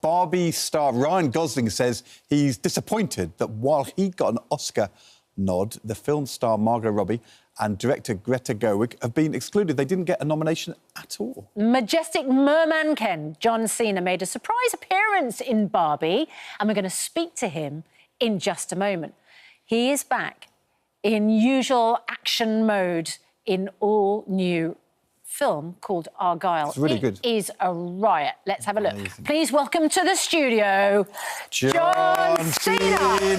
Barbie star Ryan Gosling says he's disappointed that while he got an Oscar nod, the film star Margot Robbie and director Greta Gerwig have been excluded. They didn't get a nomination at all. Majestic merman Ken, John Cena, made a surprise appearance in Barbie, and we're going to speak to him in just a moment. He is back in usual action mode in all-new film called Argyle. It's really good. It is a riot. Let's have a look. Amazing. Please welcome to the studio, John Cena. Oh,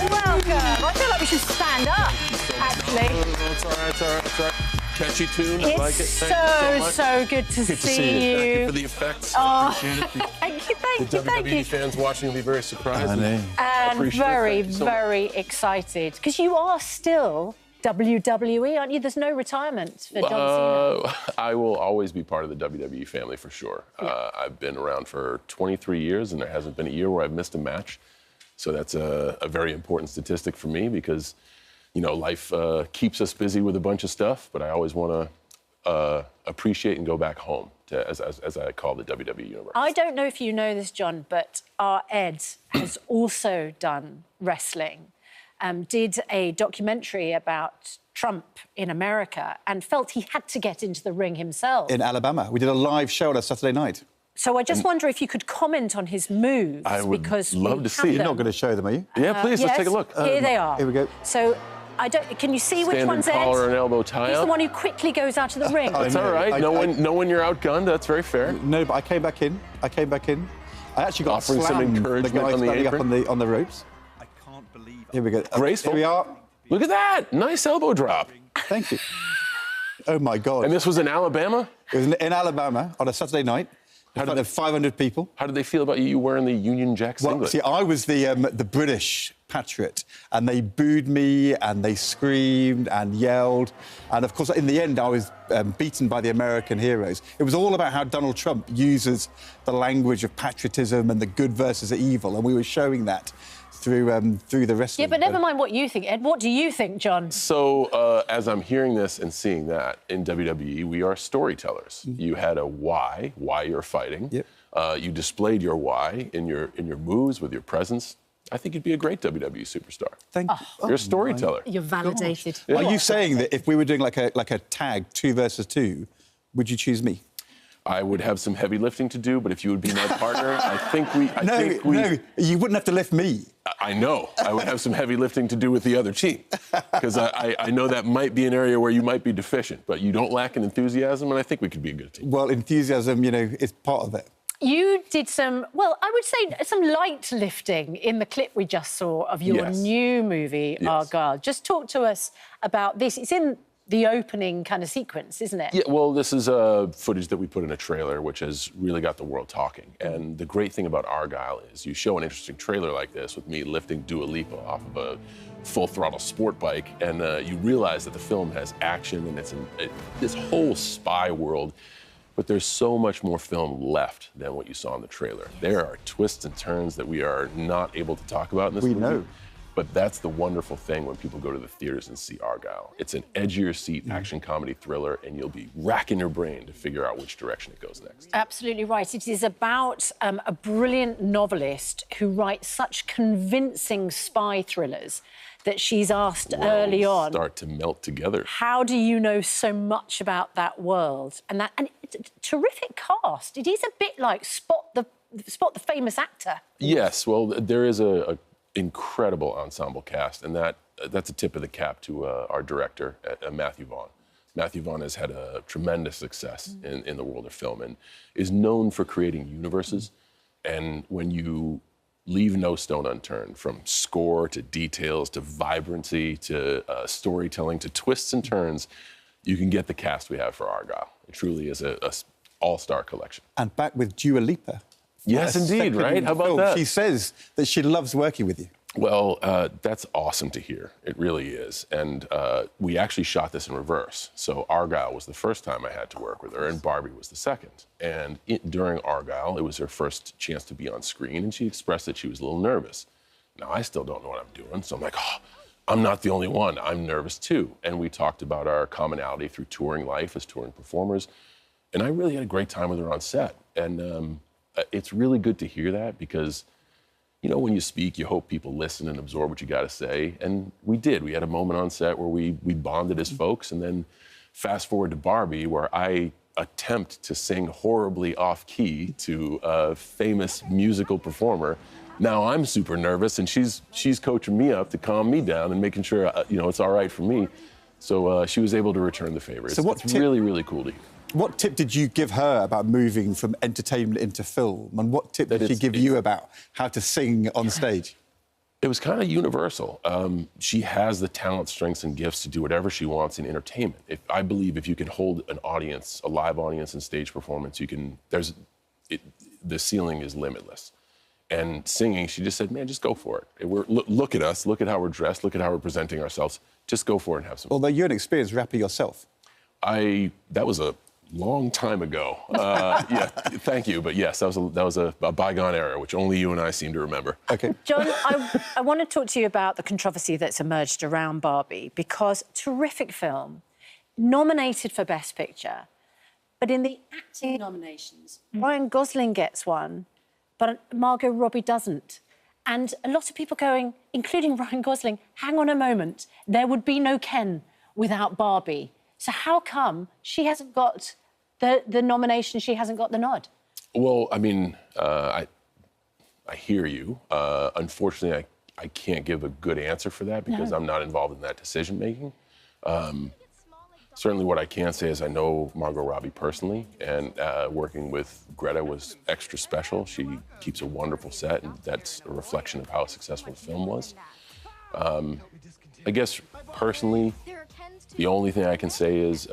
welcome. I feel like we should stand up, actually. It's all right, it's all right, it's all right. Catchy tune, I like it. So good to see you. Thank you for the effects. Oh, I appreciate it. Thank you. The WWE fans watching will be very surprised. And very excited, because you are still WWE, aren't you? There's no retirement for John Cena. I will always be part of the WWE family for sure. Yeah. I've been around for 23 years, and there hasn't been a year where I've missed a match. So that's a very important statistic for me because, you know, life keeps us busy with a bunch of stuff, but I always want to appreciate and go back home, to, as I call the WWE universe. I don't know if you know this, John, but our Ed has also done wrestling. Did a documentary about Trump in America and felt he had to get into the ring himself. In Alabama. We did a live show on a Saturday night. So I just wonder if you could comment on his moves. I would because love to see. You're not going to show them, are you? Yeah, please, let's take a look. Here they are. Here we go. So, can you see which one's Ed? Collar and elbow tie-up. He's the one who quickly goes out of the ring. That's all right. Know when you're outgunned. That's very fair. No, but I came back in. I actually got offering slammed, some encouragement the guy on the standing apron. up on the ropes. I can't believe it. Here we go. Graceful. Here we are. Look at that. Nice elbow drop. Thank you. Oh, my God. And this was in Alabama? It was in Alabama on a Saturday night. In front of 500 people. How did they feel about you wearing the Union Jack singlet? Well, see, I was the British patriot, and they booed me, and they screamed and yelled. And, of course, in the end, I was beaten by the American heroes. It was all about how Donald Trump uses the language of patriotism and the good versus the evil, and we were showing that through the wrestling. Yeah, but never mind what you think, Ed. What do you think, John? So, as I'm hearing this and seeing that, in WWE, we are storytellers. Mm-hmm. You had a why you're fighting. Yep. You displayed your why in your moves with your presence. I think you'd be a great WWE superstar. Thank you. You're a storyteller. You're validated. Yeah. Are you saying that if we were doing like a tag 2 versus 2, would you choose me? I would have some heavy lifting to do, but if you would be my partner, I think we... No, you wouldn't have to lift me. I know. I would have some heavy lifting to do with the other team, because I know that might be an area where you might be deficient, but you don't lack in enthusiasm, and I think we could be a good team. Well, enthusiasm, you know, is part of it. You did some, well, I would say some light lifting in the clip we just saw of your new movie, Argyle. Just talk to us about this. It's in the opening kind of sequence, isn't it? Yeah, well, this is footage that we put in a trailer, which has really got the world talking. And the great thing about Argyle is you show an interesting trailer like this with me lifting Dua Lipa off of a full-throttle sport bike, and you realize that the film has action and it's this whole spy world. But there's so much more film left than what you saw in the trailer. There are twists and turns that we are not able to talk about in this movie. We know. But that's the wonderful thing when people go to the theaters and see Argyle. It's an edgier-seat action comedy thriller, and you'll be racking your brain to figure out which direction it goes next. Absolutely right. It is about a brilliant novelist who writes such convincing spy thrillers that she's asked early on. Start to melt together. How do you know so much about that world? And it's a terrific cast. It is a bit like Spot the famous actor. Yes, well, there is a incredible ensemble cast, and that's a tip of the cap to our director, Matthew Vaughn. Matthew Vaughn has had a tremendous success in the world of film and is known for creating universes. And when you leave no stone unturned, from score to details to vibrancy to storytelling to twists and turns, you can get the cast we have for Argyle. It truly is a all-star collection. And back with Dua Lipa. Yes, indeed, right? How about that? She says that she loves working with you. Well, that's awesome to hear. It really is. And we actually shot this in reverse. So Argyle was the first time I had to work with her, and Barbie was the second. And during Argyle, it was her first chance to be on screen, and she expressed that she was a little nervous. Now, I still don't know what I'm doing, so I'm like, oh, I'm not the only one. I'm nervous, too. And we talked about our commonality through touring life as touring performers. And I really had a great time with her on set. And it's really good to hear that because, you know, when you speak, you hope people listen and absorb what you got to say. And we did. We had a moment on set where we bonded as folks. And then fast forward to Barbie, where I attempt to sing horribly off-key to a famous musical performer. Now I'm super nervous, and she's coaching me up to calm me down and making sure, you know, it's all right for me. So she was able to return the favor. So it's really, really cool to hear. What tip did you give her about moving from entertainment into film? And what tip did she give you about how to sing on stage? It was kind of universal. She has the talent, strengths, and gifts to do whatever she wants in entertainment. I believe if you can hold an audience, a live audience in stage performance, you can, the ceiling is limitless. And singing, she just said, man, just go for it. Look at us, look at how we're dressed, look at how we're presenting ourselves. Just go for it and have some fun. Although you're an experienced rapper yourself. That was a long time ago. Yeah, thank you. But yes, that was a bygone era, which only you and I seem to remember. Okay. John, I want to talk to you about the controversy that's emerged around Barbie, because terrific film, nominated for Best Picture, but in the acting nominations, Ryan Gosling gets one, but Margot Robbie doesn't. And a lot of people going, including Ryan Gosling, hang on a moment, there would be no Ken without Barbie. So how come she hasn't got the nomination, she hasn't got the nod? Well, I mean, I hear you. Unfortunately, I can't give a good answer for that because I'm not involved in that decision-making. Certainly what I can say is I know Margot Robbie personally, and working with Greta was extra special. She keeps a wonderful set, and that's a reflection of how successful the film was. I guess, personally, the only thing I can say is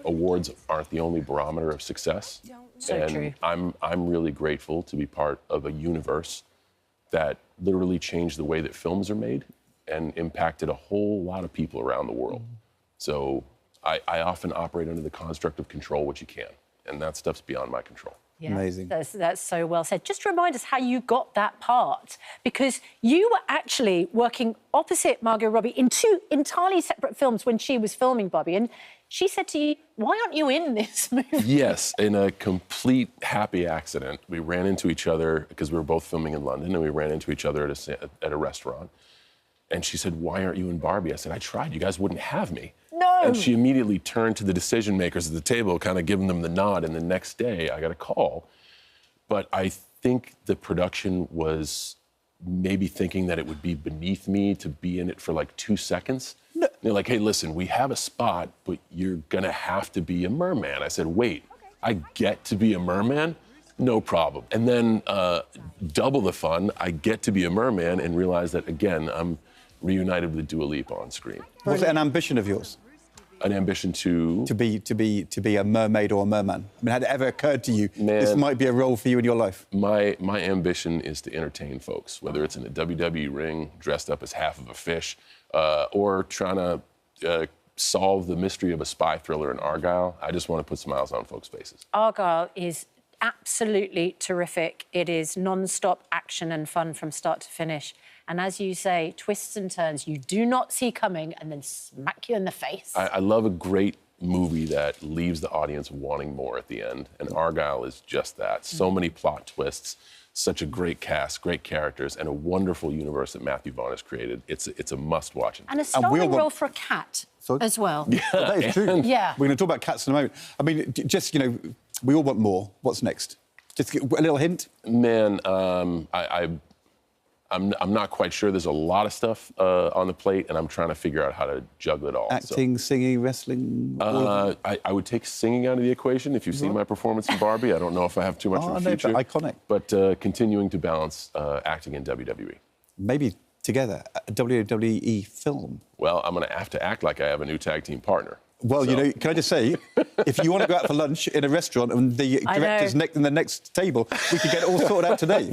awards aren't the only barometer of success. So true. I'm really grateful to be part of a universe that literally changed the way that films are made and impacted a whole lot of people around the world. So I often operate under the construct of control what you can, and that stuff's beyond my control. Yeah, amazing. That's so well said. Just remind us how you got that part, because you were actually working opposite Margot Robbie in two entirely separate films when she was filming Barbie, and she said to you, why aren't you in this movie? Yes, in a complete happy accident, we ran into each other because we were both filming in London, and we ran into each other at a restaurant. And she said, why aren't you in Barbie? I said, I tried. You guys wouldn't have me. No. And she immediately turned to the decision makers at the table, kind of giving them the nod. And the next day, I got a call. But I think the production was maybe thinking that it would be beneath me to be in it for like 2 seconds. No. They're like, hey, listen, we have a spot, but you're going to have to be a merman. I said, wait, I get to be a merman? No problem. And then double the fun, I get to be a merman and realize that, again, I'm reunited with Dua Lipa on screen. Was it an ambition of yours? An ambition to be a mermaid or a merman? I mean, had it ever occurred to you this might be a role for you in your life? My ambition is to entertain folks, whether it's in a WWE ring, dressed up as half of a fish, or trying to solve the mystery of a spy thriller in Argyle. I just want to put smiles on folks' faces. Argyle is absolutely terrific. It is non-stop action and fun from start to finish. And as you say, twists and turns you do not see coming and then smack you in the face. I love a great movie that leaves the audience wanting more at the end. And Argyle is just that. So many plot twists, such a great cast, great characters, and a wonderful universe that Matthew Vaughn has created. It's a must-watch. And a starring role for a cat as well. Yeah, that is true. Yeah. We're going to talk about cats in a moment. I mean, just, you know, we all want more. What's next? Just a little hint? Man, I'm not quite sure. There's a lot of stuff on the plate, and I'm trying to figure out how to juggle it all. Acting, singing, wrestling? I would take singing out of the equation. If you've seen my performance in Barbie, I don't know if I have too much of a future. But iconic. But continuing to balance acting in WWE. Maybe together, a WWE film. Well, I'm going to have to act like I have a new tag team partner. Well, you know, can I just say, if you want to go out for lunch in a restaurant and the director's in the next table, we could get it all sorted out today.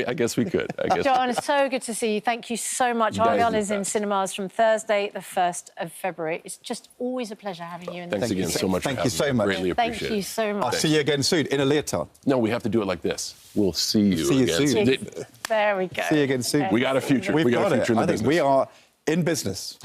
I guess we could. John, it's so good to see you. Thank you so much. Argylle is in cinemas from Thursday, the 1st of February. It's just always a pleasure having you in the Thanks again so much. Thank you so much. Greatly appreciate it. Thank you so much. I'll see you again soon in a leotard. No, we have to do it like this. We'll see you again soon. There we go. See you again soon. We got a future. We've we got a future in the I think business. we are in business.